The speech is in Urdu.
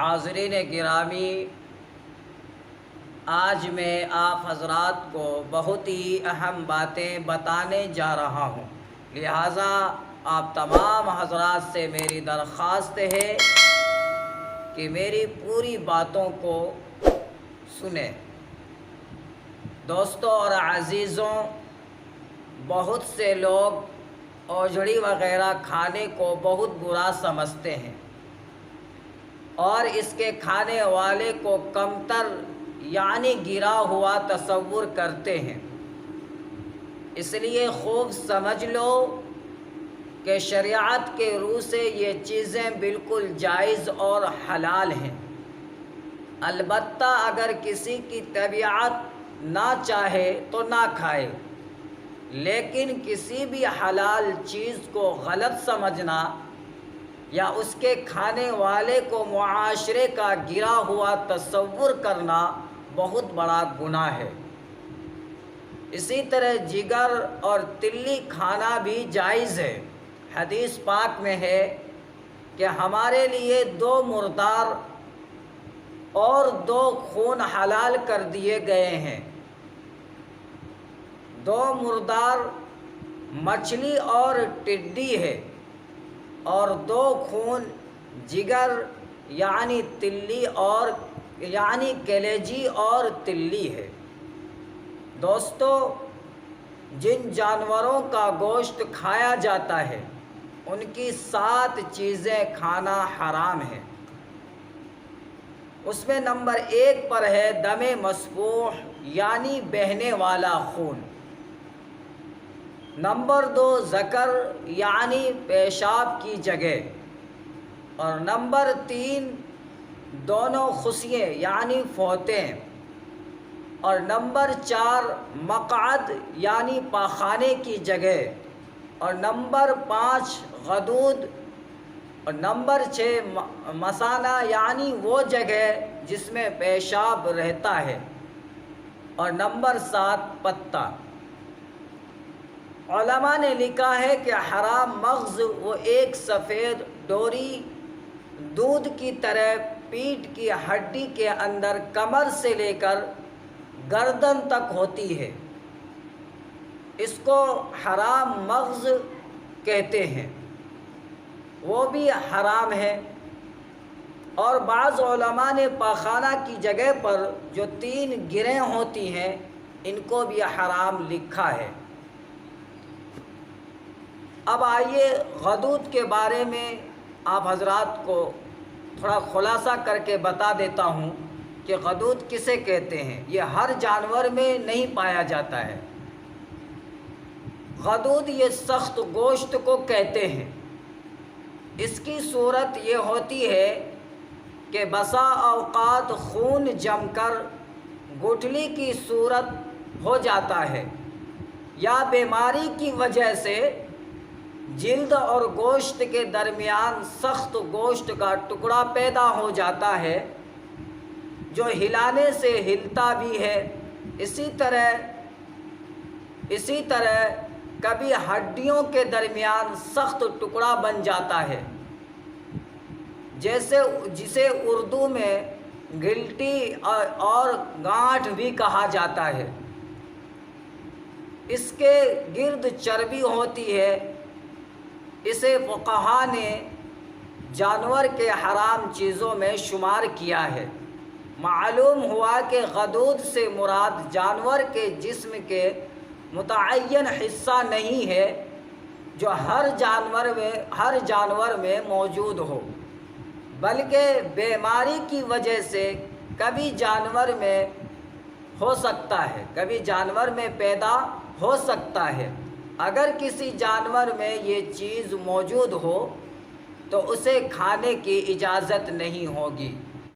حاضرین گرامی، آج میں آپ حضرات کو بہت ہی اہم باتیں بتانے جا رہا ہوں، لہٰذا آپ تمام حضرات سے میری درخواست ہے کہ میری پوری باتوں کو سنیں۔ دوستوں اور عزیزوں، بہت سے لوگ اوجھڑی وغیرہ کھانے کو بہت برا سمجھتے ہیں اور اس کے کھانے والے کو کمتر یعنی گرا ہوا تصور کرتے ہیں۔ اس لیے خوب سمجھ لو کہ شریعت کے روح سے یہ چیزیں بالکل جائز اور حلال ہیں۔ البتہ اگر کسی کی طبیعت نہ چاہے تو نہ کھائے، لیکن کسی بھی حلال چیز کو غلط سمجھنا یا اس کے کھانے والے کو معاشرے کا گرا ہوا تصور کرنا بہت بڑا گناہ ہے۔ اسی طرح جگر اور تلی کھانا بھی جائز ہے۔ حدیث پاک میں ہے کہ ہمارے لیے 2 مردار اور 2 خون حلال کر دیے گئے ہیں۔ 2 مردار مچھلی اور ٹڈی ہے، اور 2 خون جگر یعنی تلی اور یعنی کلیجی اور تلی ہے۔ دوستو، جن جانوروں کا گوشت کھایا جاتا ہے ان کی 7 چیزیں کھانا حرام ہے۔ اس میں نمبر 1 پر ہے دم مسفوح یعنی بہنے والا خون۔ نمبر 2 ذکر یعنی پیشاب کی جگہ، اور نمبر 3 دونوں خصیے یعنی فوتیں، اور نمبر 4 مقعد یعنی پاخانے کی جگہ، اور نمبر 5 غدود، اور نمبر 6 مثانہ یعنی وہ جگہ جس میں پیشاب رہتا ہے، اور نمبر 7 پتہ۔ علماء نے لکھا ہے کہ حرام مغز وہ ایک سفید ڈوری دودھ کی طرح پیٹھ کی ہڈی کے اندر کمر سے لے کر گردن تک ہوتی ہے، اس کو حرام مغز کہتے ہیں، وہ بھی حرام ہے۔ اور بعض علماء نے پاخانہ کی جگہ پر جو 3 گرہیں ہوتی ہیں ان کو بھی حرام لکھا ہے۔ اب آئیے غدود کے بارے میں آپ حضرات کو تھوڑا خلاصہ کر کے بتا دیتا ہوں کہ غدود کسے کہتے ہیں۔ یہ ہر جانور میں نہیں پایا جاتا ہے۔ غدود یہ سخت گوشت کو کہتے ہیں۔ اس کی صورت یہ ہوتی ہے کہ بسا اوقات خون جم کر گٹھلی کی صورت ہو جاتا ہے، یا بیماری کی وجہ سے جلد اور گوشت کے درمیان سخت گوشت کا ٹکڑا پیدا ہو جاتا ہے جو ہلانے سے ہلتا بھی ہے۔ اسی طرح کبھی ہڈیوں کے درمیان سخت ٹکڑا بن جاتا ہے، جسے اردو میں گلٹی اور گانٹھ بھی کہا جاتا ہے۔ اس کے گرد چربی ہوتی ہے۔ اسے فقہا نے جانور کے حرام چیزوں میں شمار کیا ہے۔ معلوم ہوا کہ غدود سے مراد جانور کے جسم کے متعین حصہ نہیں ہے جو ہر جانور میں موجود ہو، بلکہ بیماری کی وجہ سے کبھی جانور میں ہو سکتا ہے، کبھی جانور میں پیدا ہو سکتا ہے۔ اگر کسی جانور میں یہ چیز موجود ہو تو اسے کھانے کی اجازت نہیں ہوگی۔